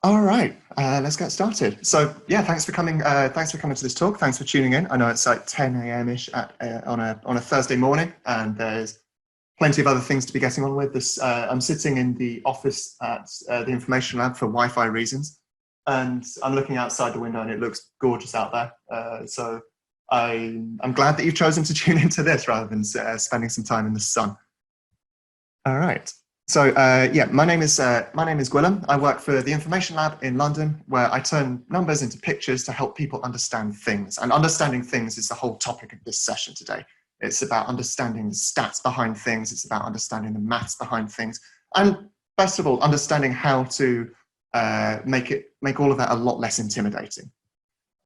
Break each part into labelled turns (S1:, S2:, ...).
S1: All right, let's get started. So yeah, thanks for coming. Thanks for coming to this talk. Thanks for tuning in. I know it's like 10 a.m. ish on a Thursday morning, and there's plenty of other things to be getting on with. I'm sitting in the office at the information lab for Wi-Fi reasons, and I'm looking outside the window, and it looks gorgeous out there. I'm glad that you've chosen to tune into this rather than spending some time in the sun. All right. So yeah, my name is Gwilym. I work for the Information Lab in London, where I turn numbers into pictures to help people understand things. And understanding things is the whole topic of this session today. It's about understanding the stats behind things. It's about understanding the maths behind things, and best of all, understanding how to make all of that a lot less intimidating.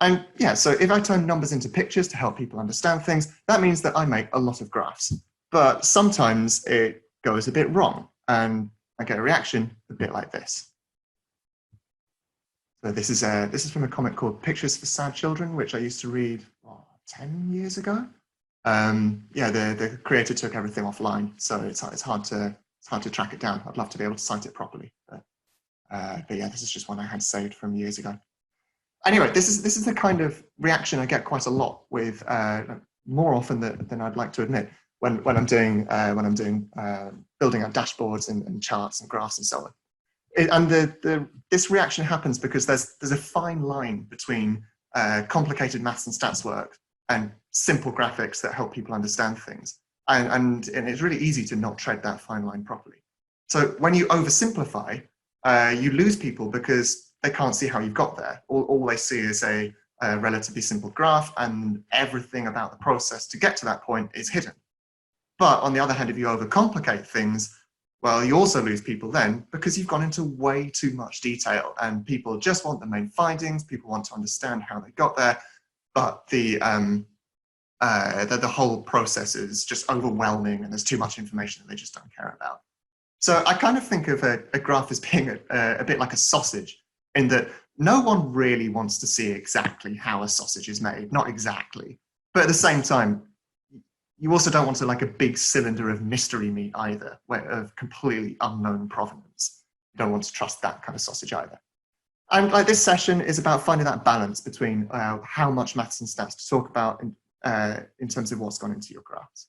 S1: And yeah, so if I turn numbers into pictures to help people understand things, that means that I make a lot of graphs. But sometimes it goes a bit wrong, and I get a reaction a bit like this. So this is from a comic called Pictures for Sad Children, which I used to read 10 years ago. Yeah, the creator took everything offline, so it's hard to track it down. I'd love to be able to cite it properly, but yeah, this is just one I had saved from years ago. Anyway, this is the kind of reaction I get quite a lot with, more often than I'd like to admit, when I'm doing building out dashboards and charts and graphs and so on. This reaction happens because there's a fine line between complicated maths and stats work and simple graphics that help people understand things, and it's really easy to not tread that fine line properly. So when you oversimplify, you lose people because they can't see how you've got there. All they see is a relatively simple graph, and everything about the process to get to that point is hidden. But on the other hand, if you overcomplicate things, well, you also lose people then because you've gone into way too much detail, and people just want the main findings. People want to understand how they got there, but the whole process is just overwhelming, and there's too much information that they just don't care about. So I kind of think of a graph as being a bit like a sausage, in that no one really wants to see exactly how a sausage is made, not exactly. But at the same time, you also don't want to like a big cylinder of mystery meat either, of completely unknown provenance. You don't want to trust that kind of sausage either. And like this session is about finding that balance between how much maths and stats to talk about in terms of what's gone into your graphs.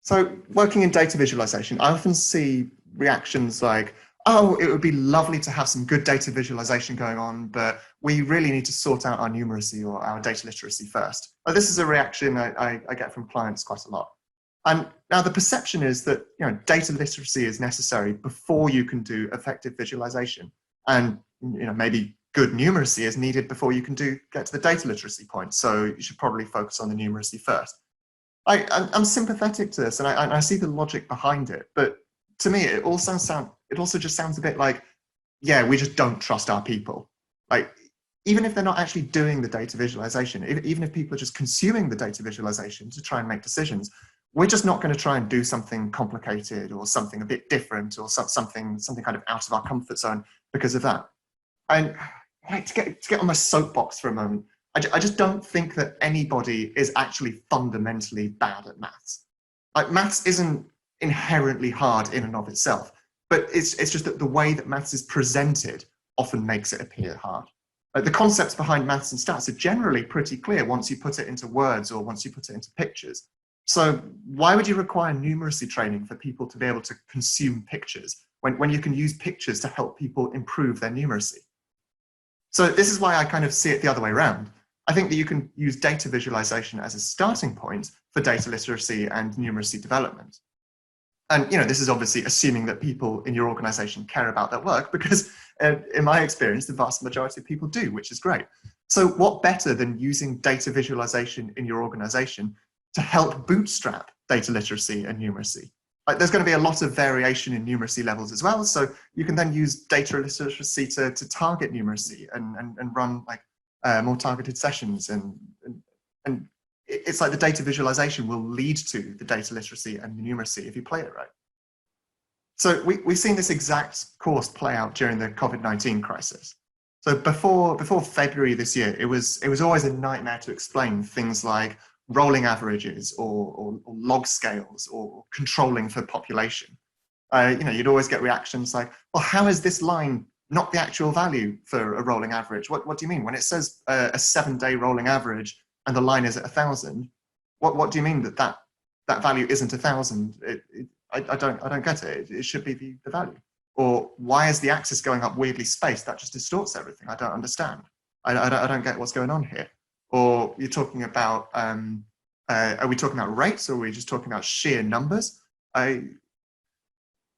S1: So working in data visualization, I often see reactions like, oh, it would be lovely to have some good data visualization going on, but we really need to sort out our numeracy or our data literacy first. This is a reaction I get from clients quite a lot. And now the perception is that data literacy is necessary before you can do effective visualization. And maybe good numeracy is needed before you can get to the data literacy point. So you should probably focus on the numeracy first. I'm sympathetic to this, and I see the logic behind it, but to me, it also just sounds a bit like, yeah, we just don't trust our people. Like, even if they're not actually doing the data visualization, even if people are just consuming the data visualization to try and make decisions, we're just not going to try and do something complicated or something a bit different or something kind of out of our comfort zone because of that. And to get on my soapbox for a moment, I just don't think that anybody is actually fundamentally bad at maths. Like, maths isn't inherently hard in and of itself, but it's just that the way that maths is presented often makes it appear hard. Like, the concepts behind maths and stats are generally pretty clear once you put it into words or once you put it into pictures. So why would you require numeracy training for people to be able to consume pictures when you can use pictures to help people improve their numeracy? So this is why I kind of see it the other way around. I think that you can use data visualization as a starting point for data literacy and numeracy development. And this is obviously assuming that people in your organization care about their work, because in my experience, the vast majority of people do, which is great. So what better than using data visualization in your organization to help bootstrap data literacy and numeracy? Like, there's going to be a lot of variation in numeracy levels as well. So you can then use data literacy to target numeracy and run like more targeted sessions. And it's like the data visualization will lead to the data literacy and numeracy if you play it right. So we've seen this exact course play out during the COVID-19 crisis. So before February this year, it was always a nightmare to explain things like rolling averages or log scales or controlling for population. You'd always get reactions like, well, how is this line not the actual value for a rolling average. What do you mean? When it says a 7-day rolling average and the line is at 1,000, what do you mean that value isn't 1,000? I don't get it. It should be the value. Or why is the axis going up weirdly spaced? That just distorts everything. I don't understand. I don't get what's going on here. Or you're talking about, are we talking about rates, or are we just talking about sheer numbers?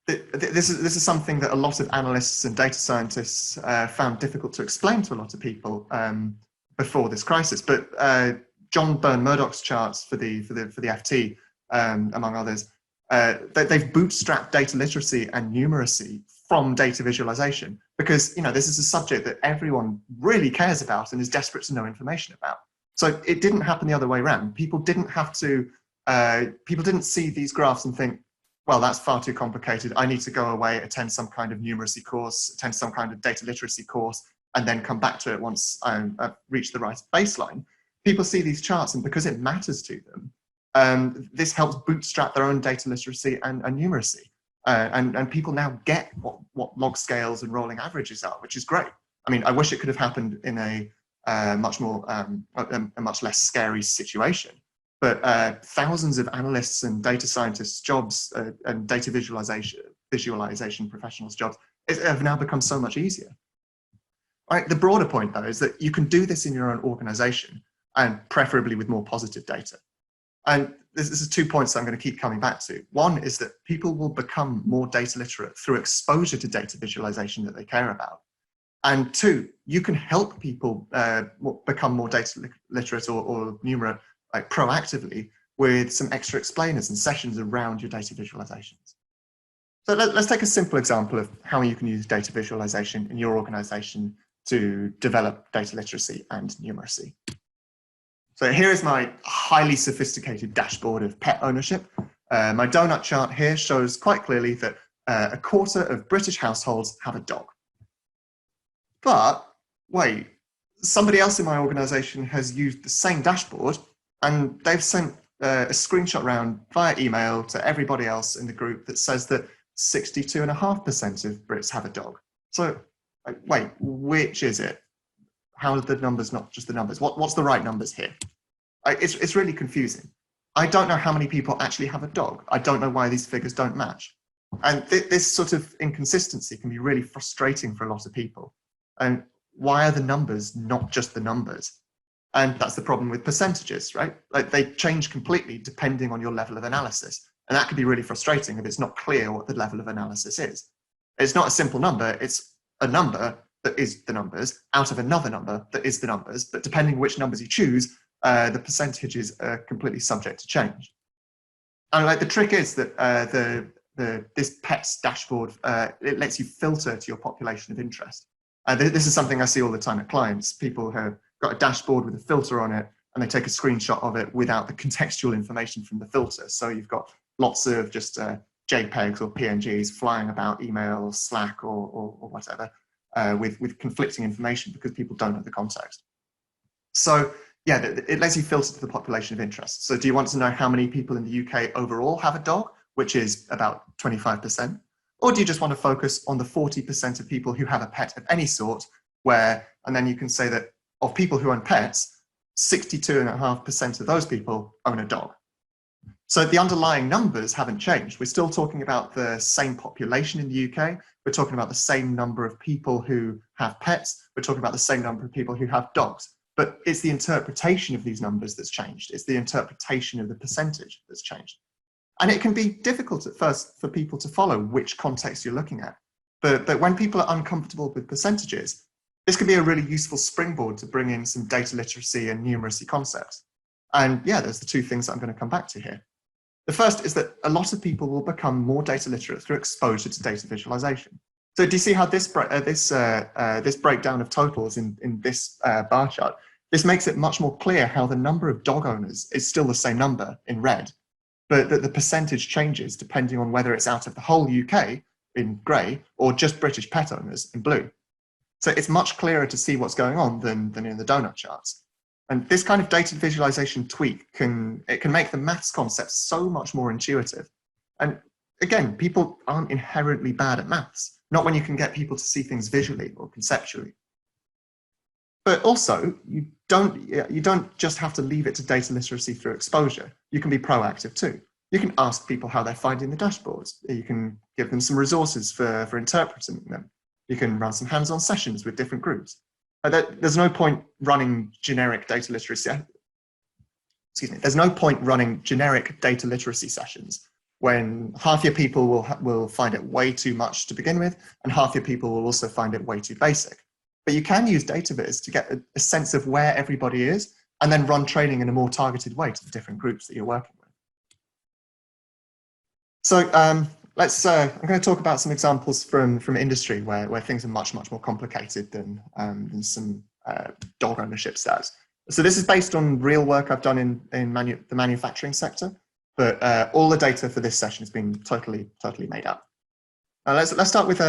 S1: This is something that a lot of analysts and data scientists found difficult to explain to a lot of people before this crisis. But John Byrne-Murdoch's charts for the FT, among others, they've bootstrapped data literacy and numeracy from data visualization, because this is a subject that everyone really cares about and is desperate to know information about. So it didn't happen the other way around. People didn't see these graphs and think, well, that's far too complicated. I need to go away, attend some kind of numeracy course, attend some kind of data literacy course, and then come back to it once I've reached the right baseline. People see these charts, and because it matters to them, this helps bootstrap their own data literacy and numeracy. And people now get what log scales and rolling averages are, which is great. I mean, I wish it could have happened in a much less scary situation. But thousands of analysts and data scientists' jobs and data visualization professionals' jobs have now become so much easier. All right, the broader point, though, is that you can do this in your own organization, and preferably with more positive data. And this is 2 points I'm going to keep coming back to. One is that people will become more data literate through exposure to data visualization that they care about. And 2, you can help people become more data literate or numerate proactively with some extra explainers and sessions around your data visualizations. So let's take a simple example of how you can use data visualization in your organization to develop data literacy and numeracy. So here is my highly sophisticated dashboard of pet ownership. My donut chart here shows quite clearly that a quarter of British households have a dog. But wait, somebody else in my organization has used the same dashboard, and they've sent a screenshot around via email to everybody else in the group that says that 62.5% of Brits have a dog. So wait, which is it? How are the numbers not just the numbers? What's the right numbers here? It's really confusing. I don't know how many people actually have a dog. I don't know why these figures don't match. And this sort of inconsistency can be really frustrating for a lot of people. And why are the numbers not just the numbers? And that's the problem with percentages, right? Like, they change completely depending on your level of analysis. And that can be really frustrating if it's not clear what the level of analysis is. It's not a simple number, it's a number that is the numbers out of another number that is the numbers, but depending which numbers you choose, the percentages are completely subject to change. And the trick is that this PETS dashboard, it lets you filter to your population of interest. This is something I see all the time at clients. People have got a dashboard with a filter on it, and they take a screenshot of it without the contextual information from the filter. So you've got lots of just JPEGs or PNGs flying about email, Slack, or whatever, with conflicting information because people don't know the context. So yeah, it lets you filter to the population of interest. So do you want to know how many people in the UK overall have a dog, which is about 25%? Or do you just want to focus on the 40% of people who have a pet of any sort, and then you can say that of people who own pets, 62.5% of those people own a dog. So the underlying numbers haven't changed. We're still talking about the same population in the UK. We're talking about the same number of people who have pets. We're talking about the same number of people who have dogs. But it's the interpretation of these numbers that's changed. It's the interpretation of the percentage that's changed. And it can be difficult at first for people to follow which context you're looking at. But when people are uncomfortable with percentages, this can be a really useful springboard to bring in some data literacy and numeracy concepts. And yeah, there's the 2 things that I'm going to come back to here. The first is that a lot of people will become more data literate through exposure to data visualization. So do you see how this breakdown of totals in this bar chart, this makes it much more clear how the number of dog owners is still the same number in red, but that the percentage changes depending on whether it's out of the whole UK in grey or just British pet owners in blue. So it's much clearer to see what's going on than in the donut charts. And this kind of data visualization tweak can make the maths concepts so much more intuitive. And again, people aren't inherently bad at maths. not when you can get people to see things visually or conceptually. But also, you don't just have to leave it to data literacy through exposure. You can be proactive too. You can ask people how they're finding the dashboards. You can give them some resources for interpreting them. You can run some hands-on sessions with different groups. There's no point running generic data literacy. There's no point running generic data literacy sessions when half your people will find it way too much to begin with, and half your people will also find it way too basic. But you can use Data Viz to get a sense of where everybody is, and then run training in a more targeted way to the different groups that you're working with. So I'm going to talk about some examples from industry where things are much more complicated than some dog ownership stats. So this is based on real work I've done in the manufacturing sector, but all the data for this session has been totally made up. Let's start with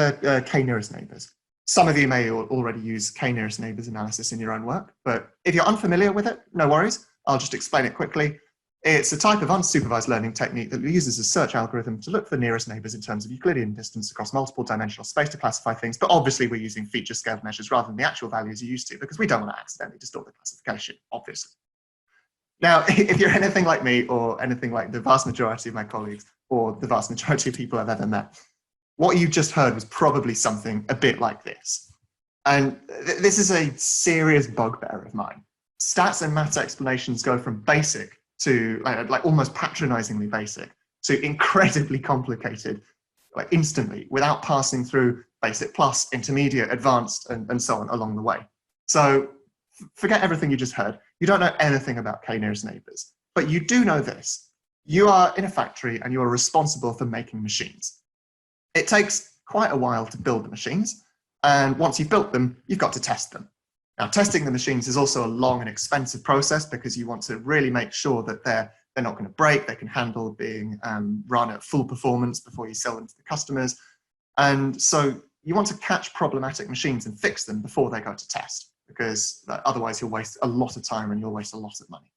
S1: k-nearest neighbors. Some of you may already use k-nearest neighbors analysis in your own work, but if you're unfamiliar with it, no worries. I'll just explain it quickly. It's a type of unsupervised learning technique that uses a search algorithm to look for nearest neighbors in terms of Euclidean distance across multiple dimensional space to classify things, but obviously we're using feature scaled measures rather than the actual values you're used to, because we don't want to accidentally distort the classification, obviously. Now, if you're anything like me or anything like the vast majority of my colleagues or the vast majority of people I've ever met, what you just heard was probably something a bit like this. And this is a serious bugbear of mine. Stats and maths explanations go from basic to like almost patronizingly basic to incredibly complicated, like instantly, without passing through basic plus, intermediate, advanced, and so on along the way. So forget everything you just heard. You don't know anything about k-nearest neighbors, but you do know this. You are in a factory and you are responsible for making machines. It takes quite a while to build the machines, and once you've built them, you've got to test them. Now, testing the machines is also a long and expensive process because you want to really make sure that they're not going to break, they can handle being run at full performance before you sell them to the customers. And so you want to catch problematic machines and fix them before they go to test, because otherwise you'll waste a lot of time and you'll waste a lot of money.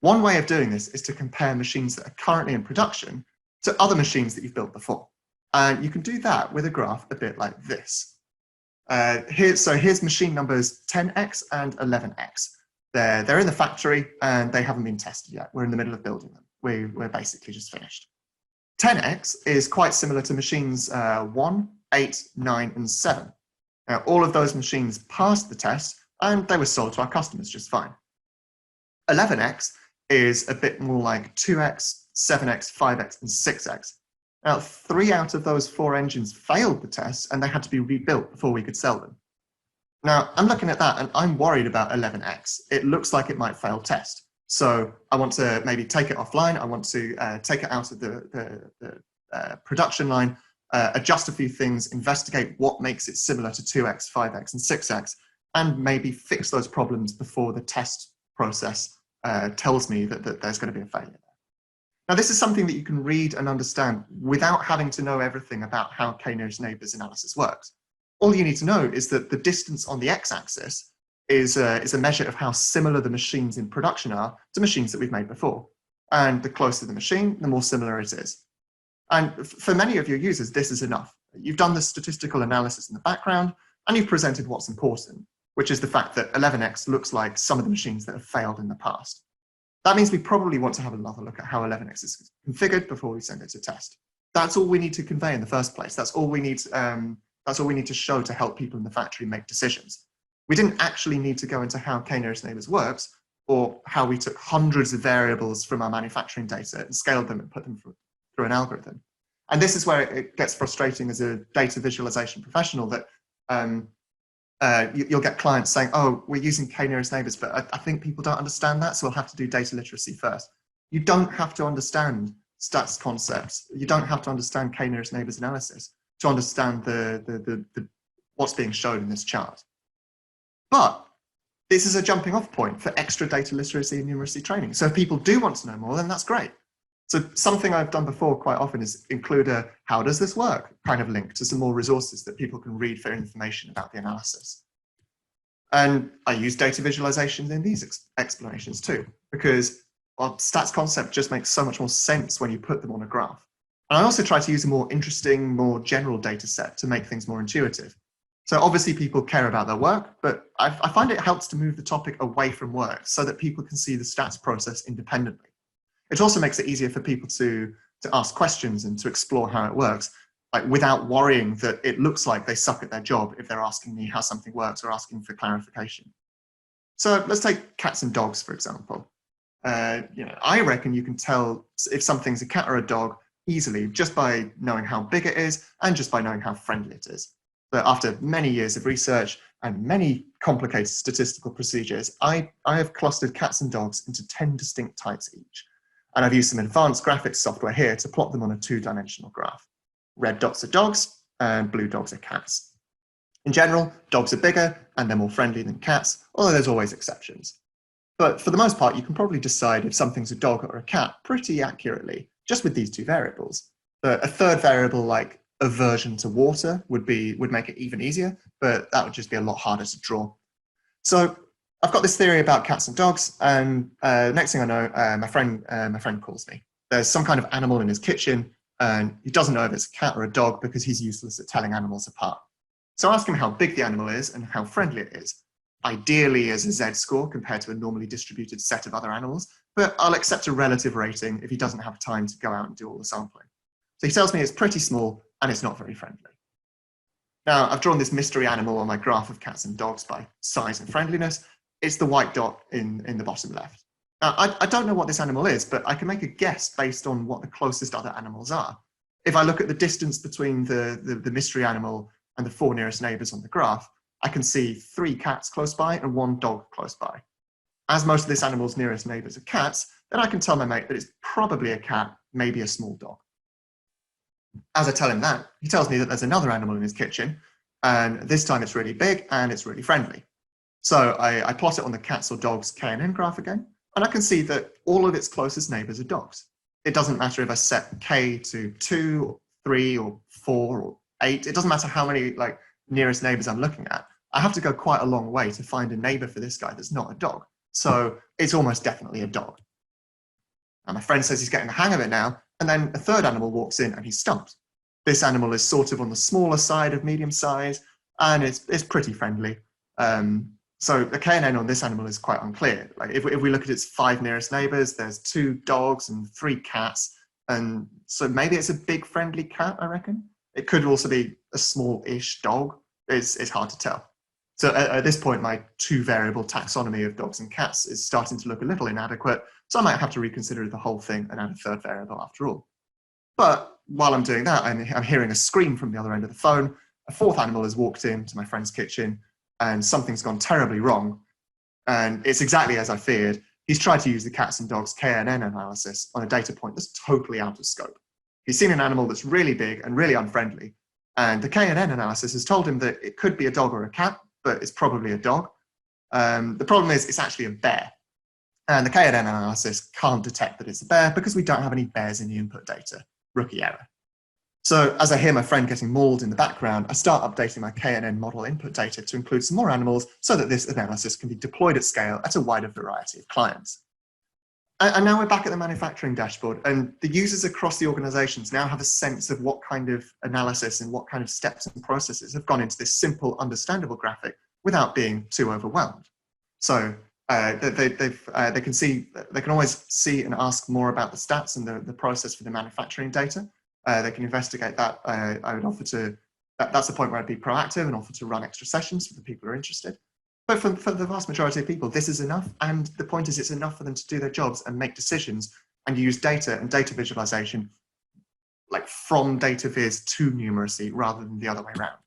S1: One way of doing this is to compare machines that are currently in production to other machines that you've built before. And you can do that with a graph a bit like this. Here's machine numbers 10x and 11x. They're in the factory and they haven't been tested yet. We're in the middle of building them. We're basically just finished. 10x is quite similar to machines 1, 8, 9, and 7. Now, all of those machines passed the test and they were sold to our customers just fine. 11x is a bit more like 2x, 7x, 5x, and 6x. Now, 3 out of those 4 engines failed the test and they had to be rebuilt before we could sell them. Now, I'm looking at that and I'm worried about 11x. It looks like it might fail test. So I want to maybe take it offline. I want to take it out of the production line, adjust a few things, investigate what makes it similar to 2x, 5x, and 6x, and maybe fix those problems before the test process tells me that there's going to be a failure. Now, this is something that you can read and understand without having to know everything about how k-nearest neighbors analysis works. All you need to know is that the distance on the x-axis is a measure of how similar the machines in production are to machines that we've made before. And the closer the machine, the more similar it is. And for many of your users, this is enough. You've done the statistical analysis in the background, and you've presented what's important, which is the fact that 11x looks like some of the machines that have failed in the past. That means we probably want to have another look at how 11x is configured before we send it to test. That's all we need to convey in the first place. That's all we need to show to help people in the factory make decisions. We didn't actually need to go into how k-nearest neighbors works or how we took hundreds of variables from our manufacturing data and scaled them and put them through an algorithm. And this is where it gets frustrating as a data visualization professional that you'll get clients saying, oh, we're using k-nearest neighbors, but I think people don't understand that, so we'll have to do data literacy first. You don't have to understand stats concepts. You don't have to understand k-nearest neighbors analysis to understand what's being shown in this chart. But this is a jumping off point for extra data literacy and numeracy training. So if people do want to know more, then that's great. So something I've done before quite often is include a how does this work kind of link to some more resources that people can read for information about the analysis. And I use data visualization in these explanations too, because stats concept just makes so much more sense when you put them on a graph. And I also try to use a more interesting, more general data set to make things more intuitive. So obviously people care about their work, but I find it helps to move the topic away from work so that people can see the stats process independently. It also makes it easier for people to ask questions and to explore how it works, like without worrying that it looks like they suck at their job if they're asking me how something works or asking for clarification. So let's take cats and dogs, for example. I reckon you can tell if something's a cat or a dog easily just by knowing how big it is and just by knowing how friendly it is. But after many years of research and many complicated statistical procedures, I have clustered cats and dogs into 10 distinct types each. And I've used some advanced graphics software here to plot them on a two-dimensional graph. Red dots are dogs and blue dogs are cats. In general, dogs are bigger and they're more friendly than cats, although there's always exceptions. But for the most part, you can probably decide if something's a dog or a cat pretty accurately, just with these two variables. But a third variable like aversion to water would make it even easier, but that would just be a lot harder to draw. So I've got this theory about cats and dogs, and next thing I know, my friend calls me. There's some kind of animal in his kitchen, and he doesn't know if it's a cat or a dog because he's useless at telling animals apart. So I ask him how big the animal is and how friendly it is. Ideally as a Z-score compared to a normally distributed set of other animals, but I'll accept a relative rating if he doesn't have time to go out and do all the sampling. So he tells me it's pretty small and it's not very friendly. Now, I've drawn this mystery animal on my graph of cats and dogs by size and friendliness. It's the white dot in the bottom left. Now, I don't know what this animal is, but I can make a guess based on what the closest other animals are. If I look at the distance between the mystery animal and the 4 nearest neighbors on the graph, I can see 3 cats close by and 1 dog close by. As most of this animal's nearest neighbors are cats, then I can tell my mate that it's probably a cat, maybe a small dog. As I tell him that, he tells me that there's another animal in his kitchen, and this time it's really big and it's really friendly. So I plot it on the cats or dogs KNN graph again, and I can see that all of its closest neighbors are dogs. It doesn't matter if I set K to 2, or 3, or 4, or 8. It doesn't matter how many nearest neighbors I'm looking at. I have to go quite a long way to find a neighbor for this guy that's not a dog. So it's almost definitely a dog. And my friend says he's getting the hang of it now, and then a third animal walks in and he's stumped. This animal is sort of on the smaller side of medium size, and it's pretty friendly. So the KNN on this animal is quite unclear. Like if we look at its 5 nearest neighbors, there's 2 dogs and 3 cats, and so maybe it's a big friendly cat, I reckon. It could also be a small-ish dog. It's hard to tell. So at this point, my 2-variable taxonomy of dogs and cats is starting to look a little inadequate, so I might have to reconsider the whole thing and add a 3rd variable after all. But while I'm doing that, I'm hearing a scream from the other end of the phone. A 4th animal has walked into my friend's kitchen, and something's gone terribly wrong. And it's exactly as I feared. He's tried to use the cats and dogs KNN analysis on a data point that's totally out of scope. He's seen an animal that's really big and really unfriendly, and the KNN analysis has told him that it could be a dog or a cat, but it's probably a dog. The problem is it's actually a bear. And the KNN analysis can't detect that it's a bear because we don't have any bears in the input data. Rookie error. So as I hear my friend getting mauled in the background, I start updating my KNN model input data to include some more animals so that this analysis can be deployed at scale at a wider variety of clients. And now we're back at the manufacturing dashboard, and the users across the organizations now have a sense of what kind of analysis and what kind of steps and processes have gone into this simple, understandable graphic without being too overwhelmed. So they can always see and ask more about the stats and the process for the manufacturing data. They can investigate that. I would offer to, that's the point where I'd be proactive and offer to run extra sessions for the people who are interested. But for the vast majority of people, this is enough. And the point is it's enough for them to do their jobs and make decisions and use data and data visualization like from data viz to numeracy rather than the other way around.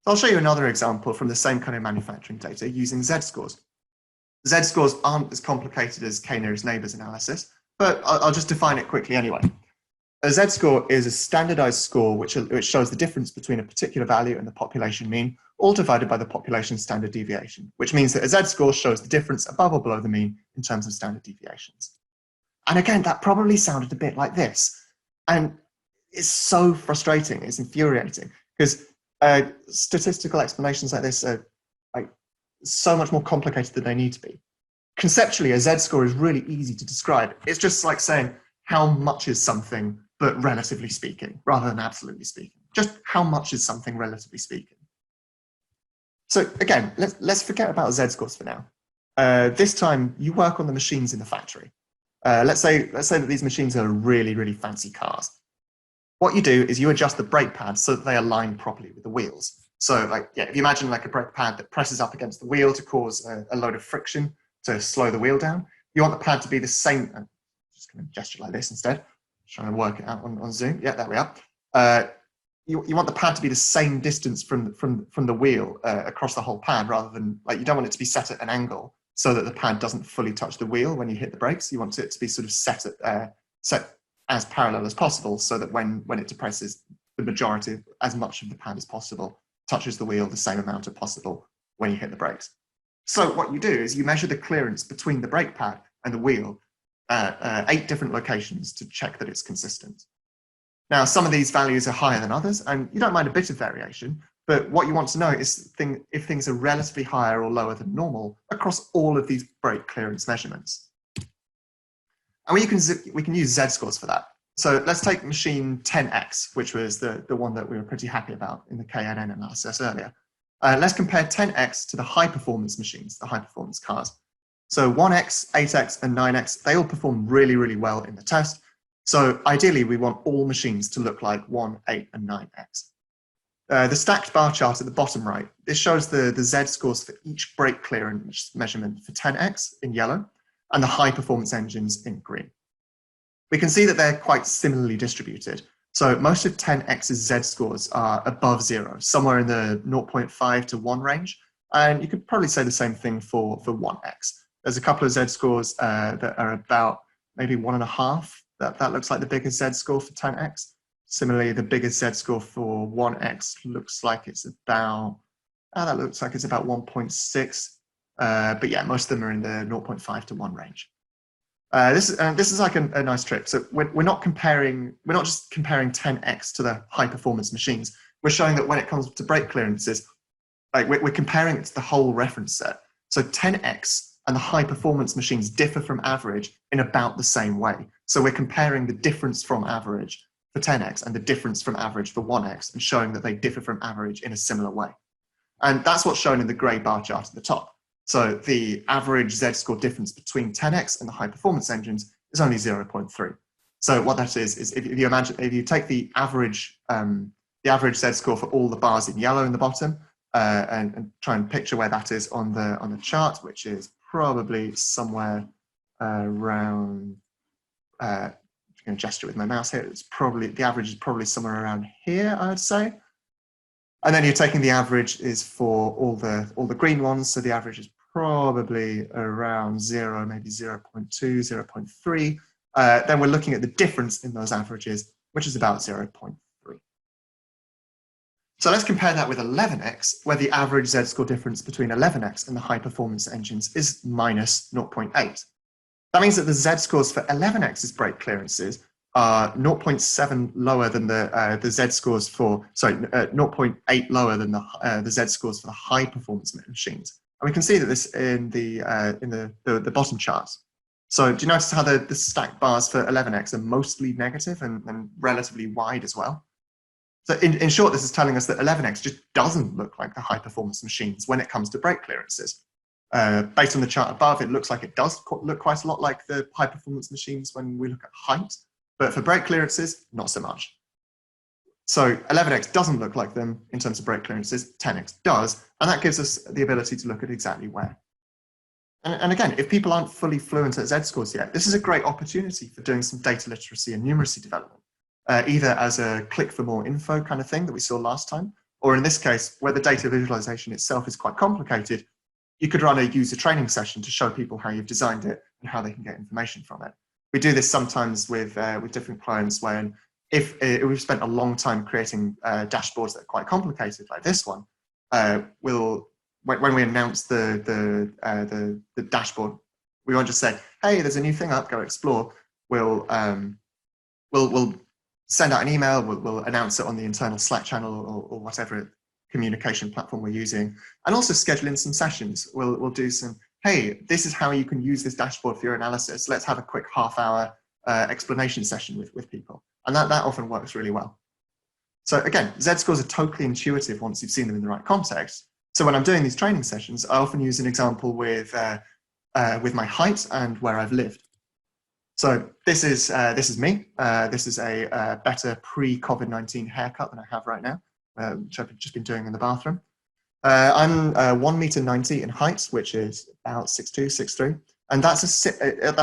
S1: So I'll show you another example from the same kind of manufacturing data using Z-scores. Z-scores aren't as complicated as k-nearest neighbors analysis, but I'll just define it quickly anyway. A Z-score is a standardized score which shows the difference between a particular value and the population mean, all divided by the population standard deviation, which means that a Z-score shows the difference above or below the mean in terms of standard deviations. And again, that probably sounded a bit like this. And it's so frustrating, it's infuriating, because statistical explanations like this are so much more complicated than they need to be. Conceptually, a Z-score is really easy to describe. It's just like saying, how much is something but relatively speaking, rather than absolutely speaking. Just how much is something relatively speaking? So again, let's forget about Z-scores for now. This time, you work on the machines in the factory. Let's say that these machines are really, really fancy cars. What you do is you adjust the brake pads so that they align properly with the wheels. So if you imagine like a brake pad that presses up against the wheel to cause a load of friction to slow the wheel down, you want the pad to be the same. I'm just going to gesture like this instead. Trying to work it out on Zoom. Yeah, there we are. You want the pad to be the same distance from the wheel across the whole pad, rather than you don't want it to be set at an angle so that the pad doesn't fully touch the wheel when you hit the brakes. You want it to be sort of set as parallel as possible, so that when it depresses, the majority, as much of the pad as possible, touches the wheel the same amount as possible when you hit the brakes. So what you do is you measure the clearance between the brake pad and the wheel at 8 different locations to check that it's consistent. Now, some of these values are higher than others, and you don't mind a bit of variation, but what you want to know is if things are relatively higher or lower than normal across all of these brake clearance measurements. And we can use Z-scores for that. So let's take machine 10X, which was the one that we were pretty happy about in the KNN analysis earlier. Let's compare 10X to the high-performance machines, the high-performance cars. So 1X, 8X, and 9X, they all perform really, really well in the test. So ideally, we want all machines to look like 1, 8, and 9X. The stacked bar chart at the bottom right, this shows the Z-scores for each brake clearance measurement for 10X in yellow and the high-performance engines in green. We can see that they're quite similarly distributed. So most of 10X's Z-scores are above 0, somewhere in the 0.5 to 1 range. And you could probably say the same thing for 1X. There's a couple of Z-scores that are about maybe 1.5. That looks like the biggest Z-score for 10X. Similarly, the biggest Z-score for 1X looks like it's about, that looks like it's about 1.6. But yeah, most of them are in the 0.5 to 1 range. This is like a nice trick. So we're not just comparing 10X to the high performance machines. We're showing that when it comes to brake clearances, we're comparing it to the whole reference set. So 10X and the high performance machines differ from average in about the same way. So we're comparing the difference from average for 10X and the difference from average for 1X and showing that they differ from average in a similar way. And that's what's shown in the gray bar chart at the top. So the average Z-score difference between 10X and the high performance engines is only 0.3. So what that is if you take the average Z-score for all the bars in yellow in the bottom and try and picture where that is on the chart, which is probably somewhere around, I'm going to gesture with my mouse here, the average is probably somewhere around here, I would say. And then you're taking the average is for all the green ones, so the average is probably around 0, maybe 0.2, 0.3. Then we're looking at the difference in those averages, which is about 0.3. So let's compare that with 11X, where the average Z-score difference between 11X and the high-performance engines is minus 0.8. That means that the Z-scores for 11X's brake clearances are 0.7 lower than the Z-scores for, 0.8 lower than the Z-scores for the high-performance machines. And we can see that this in the bottom charts. So do you notice how the stacked bars for 11X are mostly negative and relatively wide as well? So in short, this is telling us that 11X just doesn't look like the high-performance machines when it comes to brake clearances. Based on the chart above, it looks like it does look quite a lot like the high-performance machines when we look at height, but for brake clearances, not so much. So 11X doesn't look like them in terms of brake clearances, 10X does, and that gives us the ability to look at exactly where. And again, if people aren't fully fluent at Z-scores yet, this is a great opportunity for doing some data literacy and numeracy development, either as a click for more info kind of thing that we saw last time, or in this case, where the data visualization itself is quite complicated, you could run a user training session to show people how you've designed it and how they can get information from it. We do this sometimes with different clients when if we've spent a long time creating dashboards that are quite complicated like this one, when we announce the dashboard, we won't just say, hey, there's a new thing up, go explore. We'll send out an email, we'll announce it on the internal Slack channel or whatever communication platform we're using, and also schedule in some sessions. We'll do some, hey, this is how you can use this dashboard for your analysis. Let's have a quick half-hour explanation session with people. And that often works really well. So again, Z-scores are totally intuitive once you've seen them in the right context. So when I'm doing these training sessions, I often use an example with my height and where I've lived. So this is me. This is a better pre-COVID-19 haircut than I have right now, which I've just been doing in the bathroom. I'm 1.90 m in height, which is about 6'2", 6'3", and that's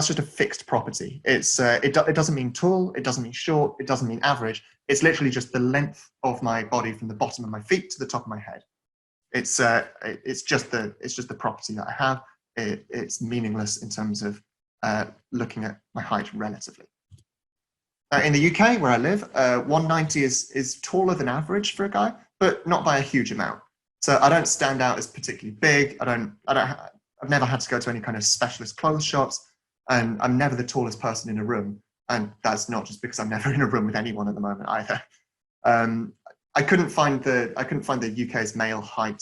S1: just a fixed property. It doesn't mean tall, it doesn't mean short, it doesn't mean average. It's literally just the length of my body from the bottom of my feet to the top of my head. It's just the property that I have. It's meaningless in terms of looking at my height relatively. In the UK, where I live, 190 is taller than average for a guy, but not by a huge amount. So I don't stand out as particularly big. I've never had to go to any kind of specialist clothes shops, and I'm never the tallest person in a room. And that's not just because I'm never in a room with anyone at the moment either. I couldn't find the UK's male height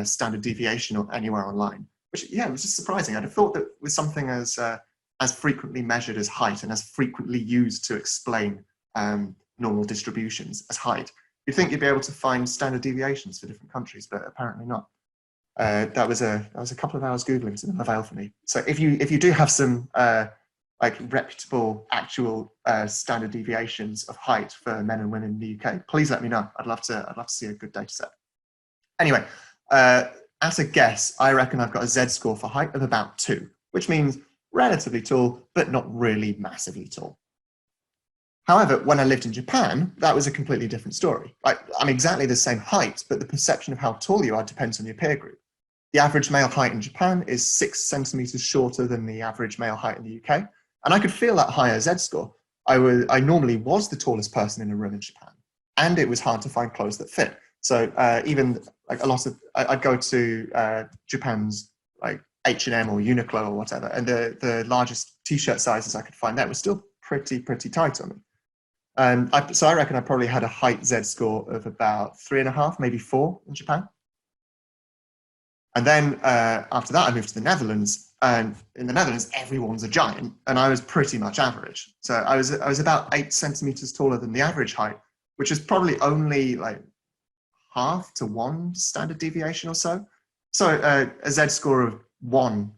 S1: standard deviation or anywhere online, which it was just surprising. I'd have thought that with something as frequently measured as height and as frequently used to explain normal distributions as height, you'd think you'd be able to find standard deviations for different countries, but apparently not. That was a couple of hours Googling to no avail for me. So if you do have some like reputable actual standard deviations of height for men and women in the UK, please let me know. I'd love to see a good data set. Anyway, at a guess, I reckon I've got a Z-score for height of about 2, which means relatively tall, but not really massively tall. However, when I lived in Japan, that was a completely different story. I'm exactly the same height, but the perception of how tall you are depends on your peer group. The average male height in Japan is 6 centimeters shorter than the average male height in the UK. And I could feel that higher Z-score. I normally was the tallest person in a room in Japan, and it was hard to find clothes that fit. So even like I'd go to Japan's like H&M or Uniqlo or whatever, and the largest t-shirt sizes I could find there were still pretty tight on me. So I reckon I probably had a height Z-score of about 3.5, maybe 4 in Japan. And then after that, I moved to the Netherlands, and in the Netherlands, everyone's a giant, and I was pretty much average. So I was about 8 centimeters taller than the average height, which is probably only like half to 1 standard deviation or so. So a Z-score of 1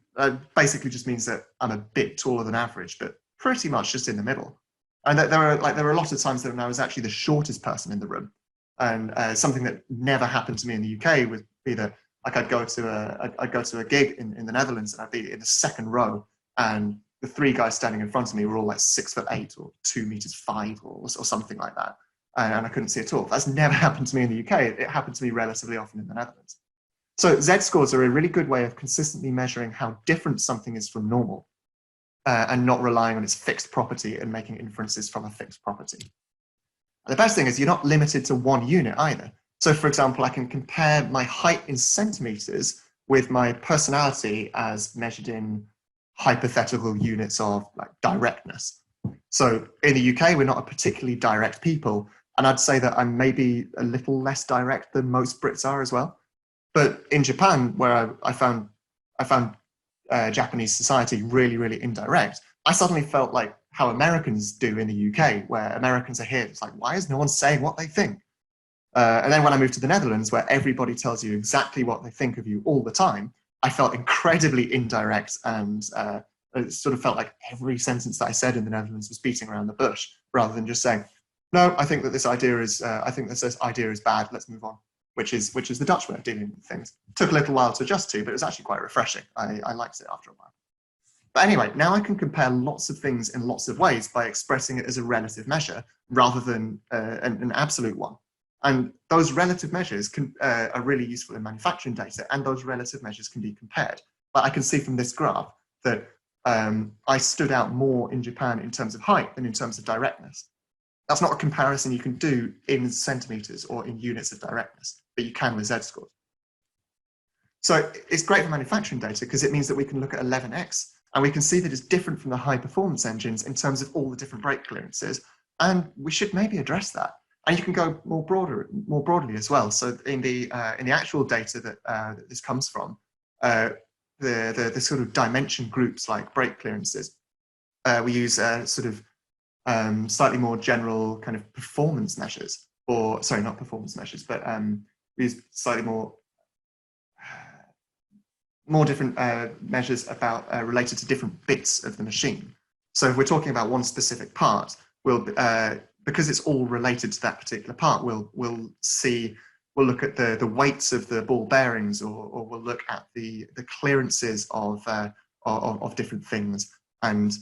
S1: basically just means that I'm a bit taller than average, but pretty much just in the middle. And there were a lot of times that when I was actually the shortest person in the room, and something that never happened to me in the UK would be that like I'd go to a gig in the Netherlands, and I'd be in the second row, and the 3 guys standing in front of me were all like 6'8" or 2'5" or something like that, and I couldn't see at all. That's never happened to me in the UK. It happened to me relatively often in the Netherlands. So Z-scores are a really good way of consistently measuring how different something is from normal, and not relying on its fixed property and making inferences from a fixed property. And the best thing is you're not limited to 1 unit either. So for example, I can compare my height in centimeters with my personality as measured in hypothetical units of like directness. So in the UK, we're not a particularly direct people, and I'd say that I'm maybe a little less direct than most Brits are as well. But in Japan, where I found Japanese society really indirect, I suddenly felt like how Americans do in the UK, where Americans are here. It's like, why is no one saying what they think? And then when I moved to the Netherlands, where everybody tells you exactly what they think of you all the time, I felt incredibly indirect, and it sort of felt like every sentence that I said in the Netherlands was beating around the bush, rather than just saying, no, I think that this idea is bad, let's move on, which is the Dutch way of dealing with things. It took a little while to adjust to, but it was actually quite refreshing. I liked it after a while. But anyway, now I can compare lots of things in lots of ways by expressing it as a relative measure rather than an absolute one. And those relative measures are really useful in manufacturing data, and those relative measures can be compared. But I can see from this graph that I stood out more in Japan in terms of height than in terms of directness. That's not a comparison you can do in centimeters or in units of directness, but you can with Z-scores. So it's great for manufacturing data because it means that we can look at 11x, and we can see that it's different from the high performance engines in terms of all the different brake clearances, and we should maybe address that. And you can go more broadly as well. So in the actual data that this comes from, the sort of dimension groups like brake clearances, we use sort of slightly more general kind of performance measures, or sorry, not performance measures, but we use slightly more different measures about related to different bits of the machine. So if we're talking about one specific part, we'll because it's all related to that particular part, we'll look at the weights of the ball bearings, or we'll look at the clearances of different things, and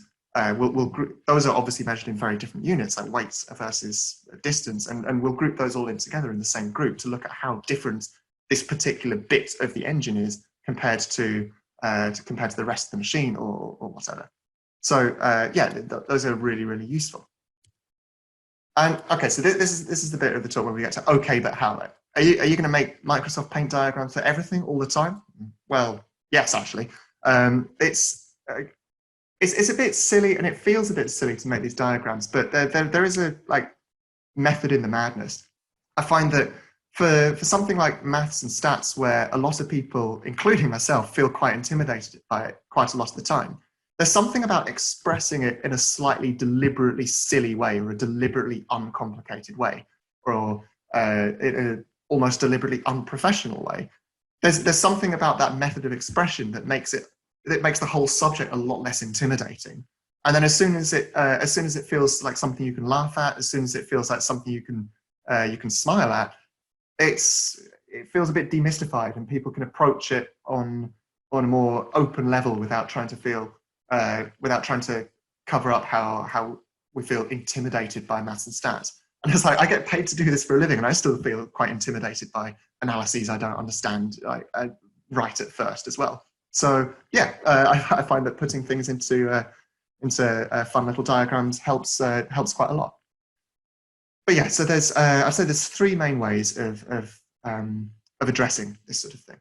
S1: we'll group, those are obviously measured in very different units, like weights versus distance, and we'll group those all in together in the same group to look at how different this particular bit of the engine is compared to the rest of the machine, or whatever. So yeah, those are really, really useful. And okay, so this is the bit of the talk where we get to okay, but how? Are you going to make Microsoft Paint diagrams for everything all the time? Well, yes, actually. It's a bit silly, and it feels a bit silly to make these diagrams, but there is a method in the madness. I find that for something like maths and stats, where a lot of people, including myself, feel quite intimidated by it quite a lot of the time, there's something about expressing it in a slightly deliberately silly way, or a deliberately uncomplicated way, or in a almost deliberately unprofessional way. There's something about that method of expression that makes the whole subject a lot less intimidating. And then as soon as it feels like something you can laugh at, as soon as it feels like something you can smile at, it feels a bit demystified, and people can approach it on a more open level without trying to cover up how we feel intimidated by maths and stats. And it's like, I get paid to do this for a living, and I still feel quite intimidated by analyses I don't understand right at first as well. So yeah, I find that putting things into fun little diagrams helps quite a lot. But yeah, so I'd say there's three main ways of addressing this sort of thing.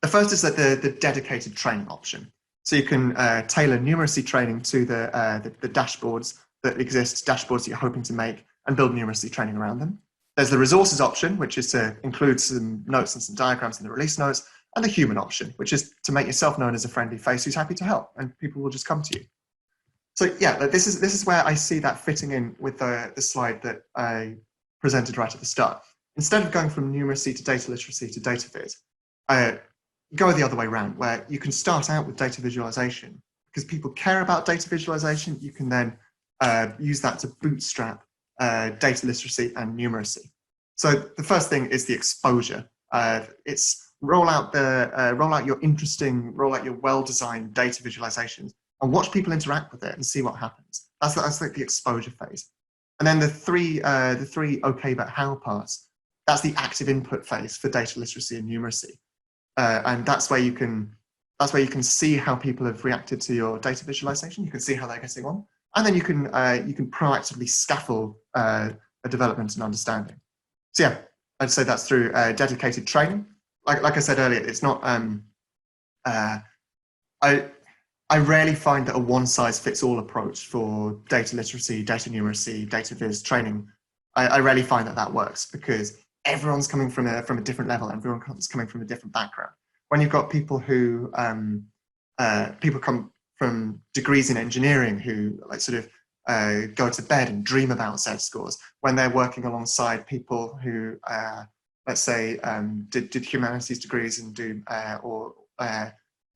S1: The first is that the dedicated training option. So you can tailor numeracy training to the dashboards that exist, dashboards that you're hoping to make, and build numeracy training around them. There's the resources option, which is to include some notes and some diagrams in the release notes, and the human option, which is to make yourself known as a friendly face who's happy to help, and people will just come to you. So yeah, this is where I see that fitting in with the slide that I presented right at the start. Instead of going from numeracy to data literacy to data viz, go the other way around, where you can start out with data visualization. Because people care about data visualization, you can then use that to bootstrap data literacy and numeracy. So the first thing is the exposure. It's roll out your well-designed data visualizations and watch people interact with it and see what happens. That's like the exposure phase. And then the three okay but how parts, that's the active input phase for data literacy and numeracy. And that's where you can see how people have reacted to your data visualization. You can see how they're getting on, and then you can proactively scaffold a development and understanding. So yeah, I'd say that's through dedicated training. Like I said earlier, it's not. I rarely find that a one-size-fits-all approach for data literacy, data numeracy, data viz training. I rarely find that works, because everyone's coming from a different level. Everyone's coming from a different background. When you've got people who people come from degrees in engineering who go to bed and dream about Z scores, when they're working alongside people who let's say did humanities degrees and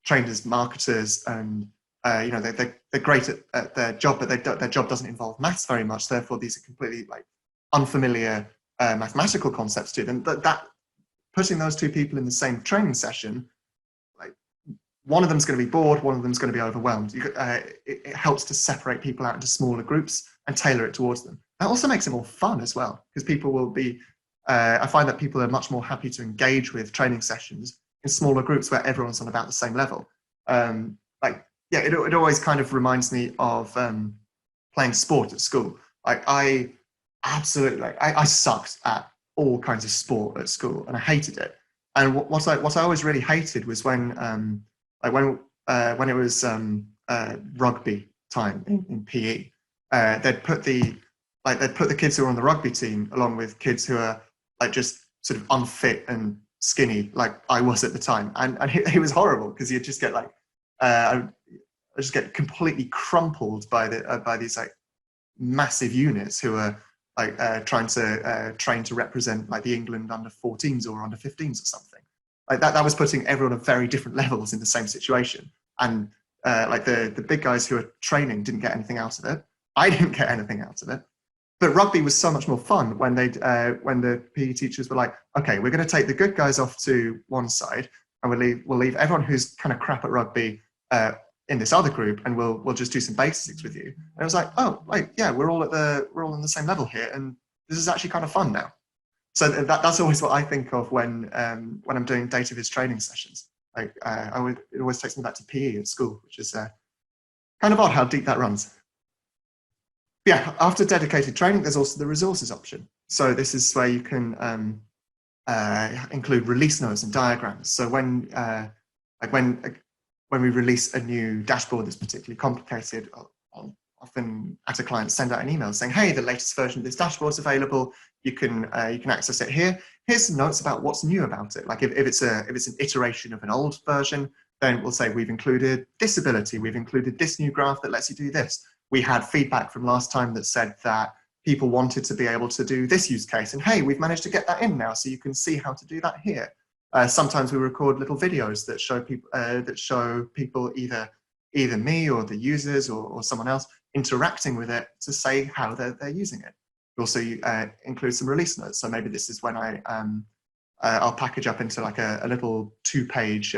S1: trained as marketers, and they're great at their job, but their job doesn't involve maths very much. Therefore, these are completely unfamiliar mathematical concepts to them. That putting those two people in the same training session, one of them's going to be bored, one of them's going to be overwhelmed. It helps to separate people out into smaller groups and tailor it towards them. That also makes it more fun as well, because people will be. I find that people are much more happy to engage with training sessions in smaller groups where everyone's on about the same level. It always kind of reminds me of playing sport at school. I sucked at all kinds of sport at school, and I hated it. And what I always really hated was when it was rugby time in PE. They'd put the kids who are on the rugby team along with kids who are just sort of unfit and skinny, like I was at the time, and it was horrible, because you'd just get I just get completely crumpled by these massive units who are like trying to train to represent like the England under 14s or under 15s or something. Like that was putting everyone at very different levels in the same situation. And like the big guys who are training didn't get anything out of it. I didn't get anything out of it. But rugby was so much more fun when the PE teachers were like, okay, we're going to take the good guys off to one side, and we'll leave everyone who's kind of crap at rugby in this other group, and we'll just do some basics with you. And it was like, oh, right, yeah, we're all on the same level here, and this is actually kind of fun now. So that's always what I think of when I'm doing data viz training sessions. Like it always takes me back to PE at school, which is kind of odd how deep that runs. Yeah, after dedicated training, there's also the resources option. So this is where you can include release notes and diagrams. So when we release a new dashboard that's particularly complicated, I'll often at a client send out an email saying, hey, the latest version of this dashboard is available. You can access it here. Here's some notes about what's new about it. Like if it's an iteration of an old version, then we'll say we've included this ability, we've included this new graph that lets you do this. We had feedback from last time that said that people wanted to be able to do this use case, and hey, we've managed to get that in now, so you can see how to do that here. Sometimes we record little videos that show people either me or the users or someone else interacting with it to say how they're using it. We also include some release notes. So maybe this is when I'll package up into like a little two-page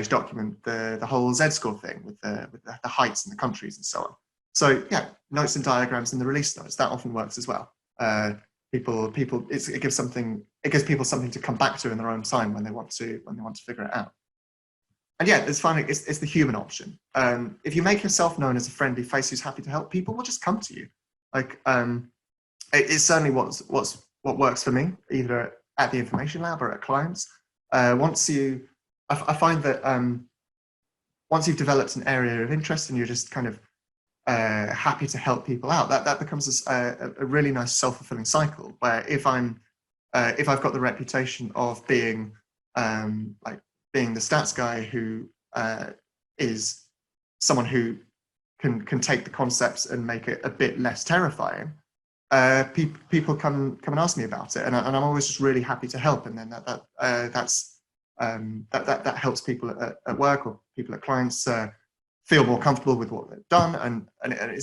S1: document the whole Z-score thing with the heights and the countries and so on. So yeah, notes and diagrams in the release notes, that often works as well. It gives people something to come back to in their own time when they want to figure it out. And yeah, it's the human option. If you make yourself known as a friendly face who's happy to help, people will just come to you. Like it's certainly what works for me, either at the information lab or at clients. I find that once you've developed an area of interest and you're just kind of happy to help people out, that becomes a really nice self-fulfilling cycle. Where if I've got the reputation of being being the stats guy who is someone who can take the concepts and make it a bit less terrifying, people come and ask me about it, and I'm always just really happy to help. And then that helps people at work or people at clients feel more comfortable with what they've done, and it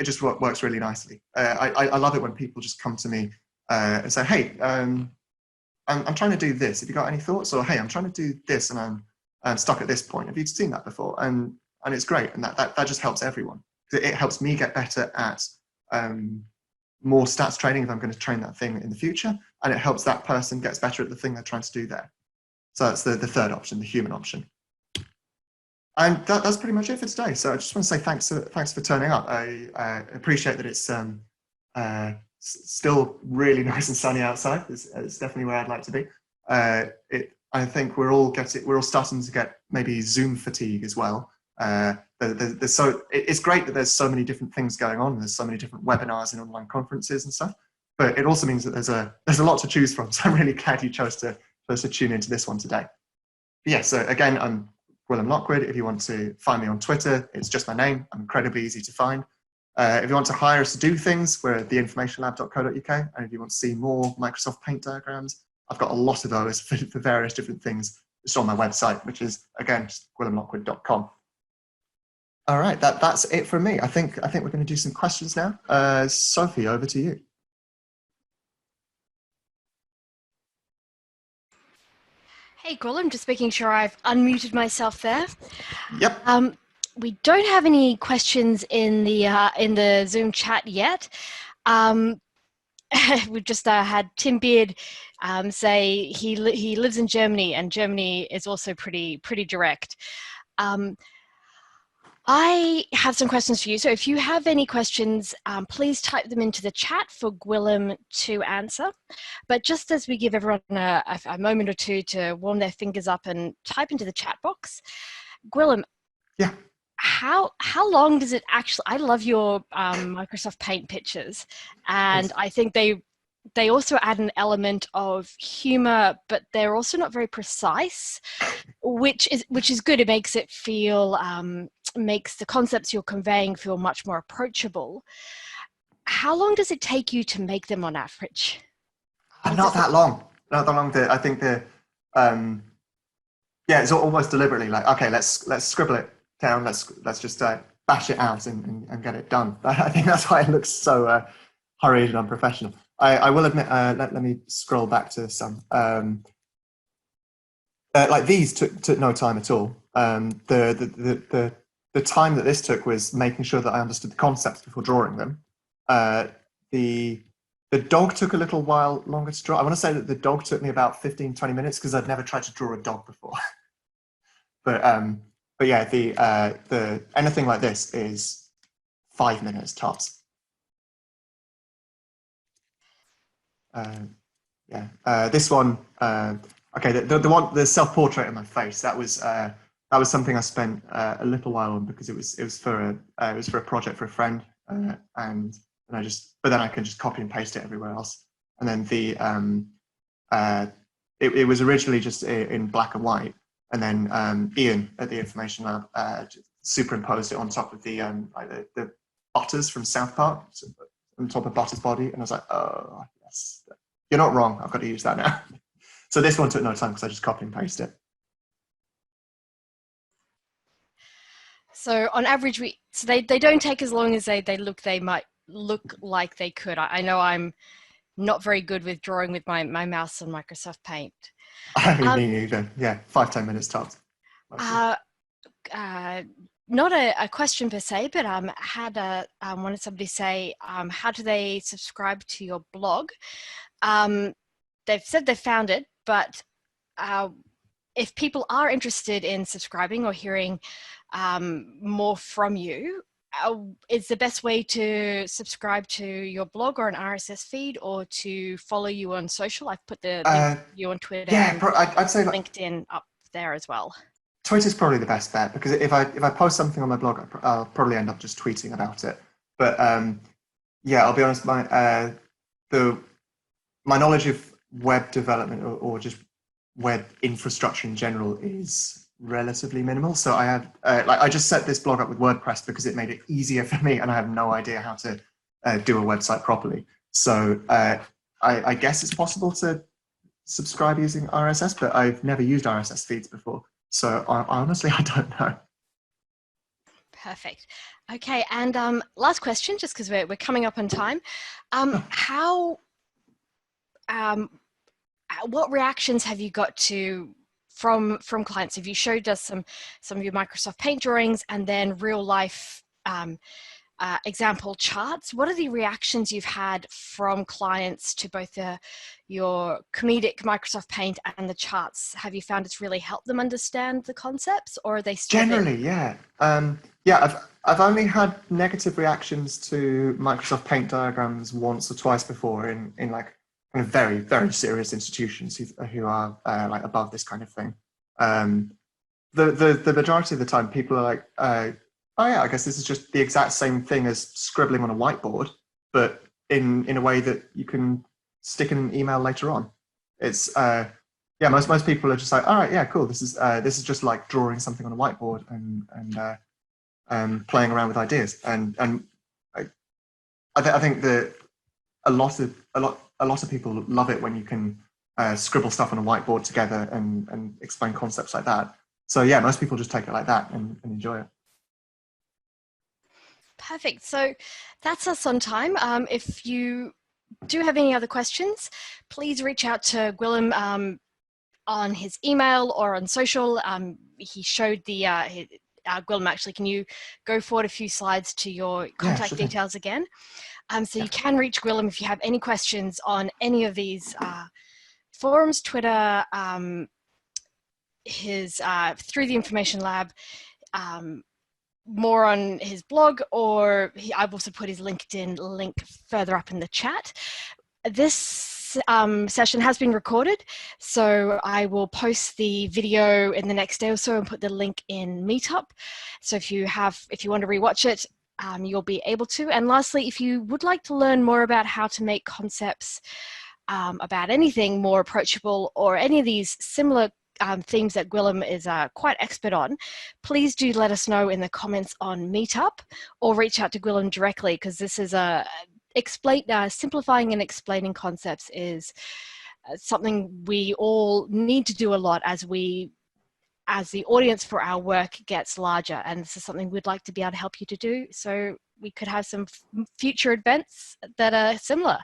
S1: just works really nicely. I love it when people just come to me and say, hey, I'm trying to do this. Have you got any thoughts? Or hey, I'm trying to do this and I'm stuck at this point. Have you seen that before? And it's great, and that just helps everyone. It helps me get better at more stats training if I'm going to train that thing in the future, and it helps that person gets better at the thing they're trying to do there. So that's the third option, the human option. And that's pretty much it for today. So I just want to say thanks for turning up. I appreciate that it's still really nice and sunny outside. It's definitely where I'd like to be. I think we're all starting to get maybe Zoom fatigue as well. It's great that there's so many different things going on. There's so many different webinars and online conferences and stuff. But it also means that there's a lot to choose from. So I'm really glad you chose to tune into this one today. But yeah, so again, I'm Gwilym Lockwood. If you want to find me on Twitter, it's just my name. I'm incredibly easy to find. If you want to hire us to do things, we're at theinformationlab.co.uk. And if you want to see more Microsoft Paint diagrams, I've got a lot of those for various different things just on my website, which is, again, just gwilymlockwood.com. All right, that's it from me. I think we're going to do some questions now. Sophie, over to you.
S2: Hey, Gwilym, just making sure I've unmuted myself there.
S1: Yep.
S2: We don't have any questions in the Zoom chat yet. We've just had Tim Beard say he lives in Germany, and Germany is also pretty direct. I have some questions for you. So if you have any questions, please type them into the chat for Gwilym to answer. But just as we give everyone a moment or two to warm their fingers up and type into the chat box, Gwilym,
S1: yeah.
S2: How long does it actually? I love your Microsoft Paint pictures, and yes. I think they also add an element of humor, but they're also not very precise, which is good. It makes it feel makes the concepts you're conveying feel much more approachable. How long does it take you to make them on average?
S1: Not that long. Not that long. I think yeah, it's almost deliberately like, okay, let's scribble it down. Let's just bash it out and get it done. I think that's why it looks so hurried and unprofessional. I will admit. Let me scroll back to some. Like these took no time at all. The time that this took was making sure that I understood the concepts before drawing them. The dog took a little while longer to draw. I want to say that the dog took me about 15-20 minutes because I'd never tried to draw a dog before. but yeah, the anything like this is 5 minutes tops. Yeah, this one. Okay, the self-portrait of my face. That was something I spent a little while on because it was for a project for a friend, but then I can just copy and paste it everywhere else. And then it was originally just in black and white, and then Ian at the Information Lab superimposed it on top of the Butters from South Park, so on top of Butters' body, and I was like, oh yes, you're not wrong. I've got to use that now. So this one took no time because I just copy and paste it.
S2: So on average, they don't take as long as they might look like they could. I know I'm not very good with drawing with my mouse on Microsoft Paint.
S1: Me either. Yeah, 5-10 minutes tops.
S2: Not a question per se, but had wanted somebody say, how do they subscribe to your blog? They've said they found it, but if people are interested in subscribing or hearing more from you, is the best way to subscribe to your blog or an RSS feed, or to follow you on social? I've put the link to you on Twitter.
S1: Yeah, I'd say
S2: LinkedIn up there as well.
S1: Twitter's probably the best bet, because if I post something on my blog, I'll probably end up just tweeting about it. But yeah, I'll be honest, my knowledge of web development or just web infrastructure in general is relatively minimal. So I had I just set this blog up with WordPress because it made it easier for me, and I have no idea how to do a website properly. So I guess it's possible to subscribe using RSS, but I've never used RSS feeds before. So honestly, I don't know.
S2: Perfect. Okay, and last question, just because we're coming up on time. What reactions have you got from clients? Have you showed us some of your Microsoft Paint drawings and then real life example charts? What are the reactions you've had from clients to both your comedic Microsoft Paint and the charts? Have you found it's really helped them understand the concepts, or are they still
S1: generally? Yeah, yeah. I've only had negative reactions to Microsoft Paint diagrams once or twice before in like kind of very, very serious institutions who are like above this kind of thing. The majority of the time, people are like, oh yeah, I guess this is just the exact same thing as scribbling on a whiteboard, but in a way that you can stick in an email later on. It's yeah, most people are just like, all right, yeah, cool. This is just like drawing something on a whiteboard and playing around with ideas. And I think that a lot of people love it when you can scribble stuff on a whiteboard together and explain concepts like that. So yeah, most people just take it like that and enjoy it.
S2: Perfect. So that's us on time. If you do have any other questions, please reach out to Gwilym on his email or on social. He showed the Gwilym, actually, can you go forward a few slides to your contact details again? So you can reach Gwilym if you have any questions on any of these forums, Twitter, through the Information Lab, more on his blog, or I've also put his LinkedIn link further up in the chat. This session has been recorded, so I will post the video in the next day or so and put the link in Meetup. So if you want to rewatch it, you'll be able to. And lastly, if you would like to learn more about how to make concepts about anything more approachable, or any of these similar themes that Gwilym is quite expert on, please do let us know in the comments on Meetup, or reach out to Gwilym directly, because this is simplifying and explaining concepts is something we all need to do a lot as the audience for our work gets larger, and this is something we'd like to be able to help you to do, so we could have some future events that are similar.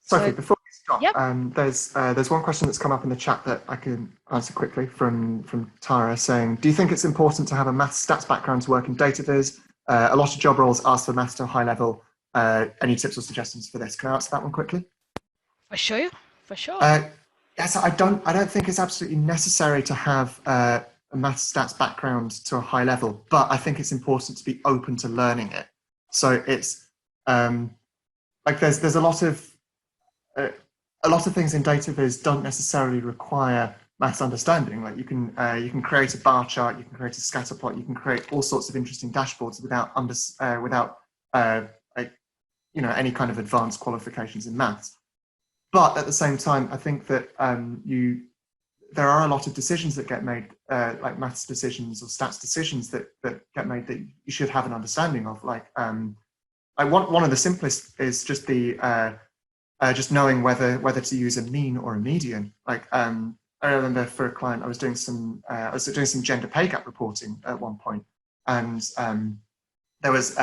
S1: Sophie, before we stop,
S2: yep.
S1: There's one question that's come up in the chat that I can answer quickly from Tara, saying, do you think it's important to have a maths stats background to work in data viz? A lot of job roles ask for maths to a high level. Any tips or suggestions for this? Can I answer that one quickly?
S2: For sure.
S1: Yes, I don't think it's absolutely necessary to have a maths stats background to a high level, but I think it's important to be open to learning it. So it's like there's a lot of things in data viz don't necessarily require maths understanding. Like you can create a bar chart, you can create a scatter plot, you can create all sorts of interesting dashboards without any kind of advanced qualifications in maths. But at the same time, I think that there are a lot of decisions that get made, like maths decisions or stats decisions that get made that you should have an understanding of. Like one of the simplest is just just knowing whether to use a mean or a median. Like I remember for a client, I was doing some gender pay gap reporting at one point, and there was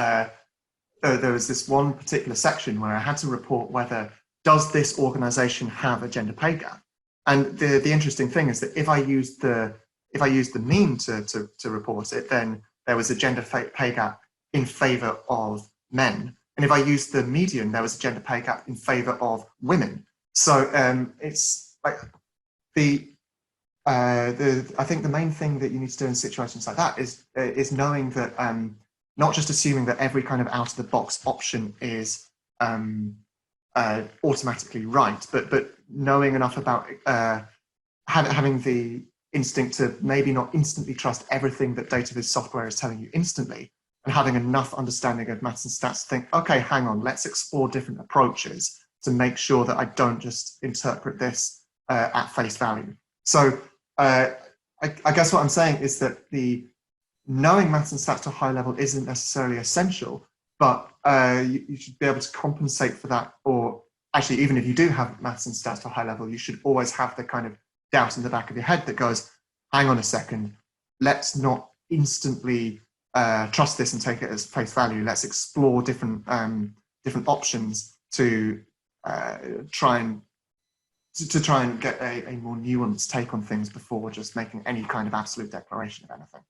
S1: this one particular section where I had to report whether does this organization have a gender pay gap. And the interesting thing is that if I used the mean to report it, then there was a gender pay gap in favor of men. And if I used the median, there was a gender pay gap in favor of women. So it's like I think the main thing that you need to do in situations like that is knowing that not just assuming that every kind of out of the box option is automatically right, but knowing enough about having the instinct to maybe not instantly trust everything that data viz software is telling you instantly, and having enough understanding of maths and stats to think, okay, hang on, let's explore different approaches to make sure that I don't just interpret this at face value. So I guess what I'm saying is that knowing maths and stats to a high level isn't necessarily essential, but you should be able to compensate for that. Or actually, even if you do have maths and stats to a high level, you should always have the kind of doubt in the back of your head that goes, hang on a second, let's not instantly trust this and take it as face value. Let's explore different options to try and get a more nuanced take on things before just making any kind of absolute declaration of anything.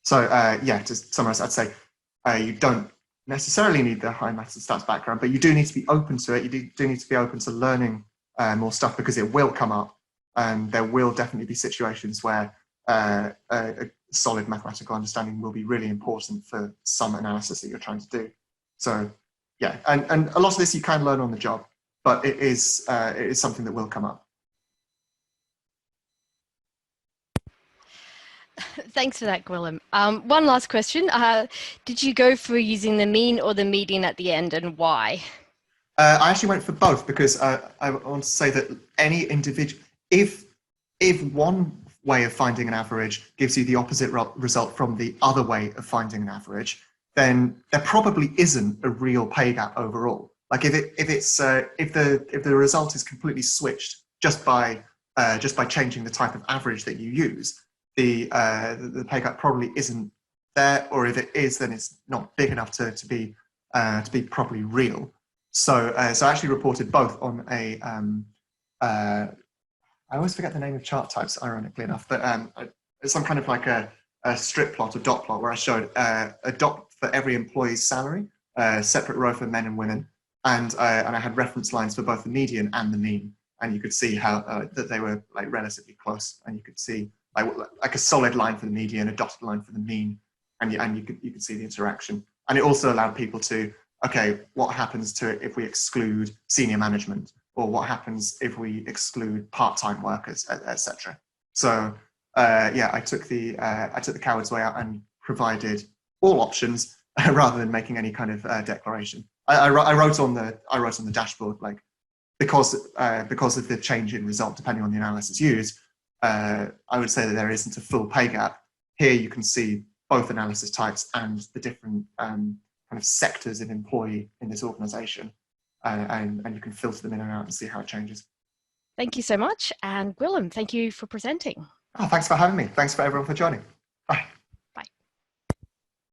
S1: So yeah, to summarize, I'd say you don't necessarily need the high maths and stats background, but you do need to be open to it. You do need to be open to learning more stuff, because it will come up, and there will definitely be situations where a solid mathematical understanding will be really important for some analysis that you're trying to do. So yeah, and a lot of this you can learn on the job, but it is something that will come up.
S2: Thanks for that, Gwilym. One last question. Did you go for using the mean or the median at the end, and why?
S1: I actually went for both, because I want to say that any individual, if one way of finding an average gives you the opposite result from the other way of finding an average, then there probably isn't a real pay gap overall. Like if the result is completely switched just by changing the type of average that you use, the pay gap probably isn't there, or if it is, then it's not big enough to be properly real. So I actually reported both on a I always forget the name of chart types, ironically enough, but it's some kind of like a strip plot, a dot plot, where I showed a dot for every employee's salary, a separate row for men and women, and I had reference lines for both the median and the mean, and you could see how that they were like relatively close, and you could see like a solid line for the median, a dotted line for the mean, and you could see the interaction. And it also allowed people to, okay, what happens to it if we exclude senior management, or what happens if we exclude part-time workers, etc. So yeah, I took the coward's way out and provided all options rather than making any kind of declaration. I wrote on the dashboard, like, because of the change in result depending on the analysis used, I would say that there isn't a full pay gap. Here you can see both analysis types and the different kind of sectors of employee in this organisation, and you can filter them in and out and see how it changes.
S2: Thank you so much. And Gwilym, thank you for presenting.
S1: Oh, thanks for having me. Thanks for everyone for joining.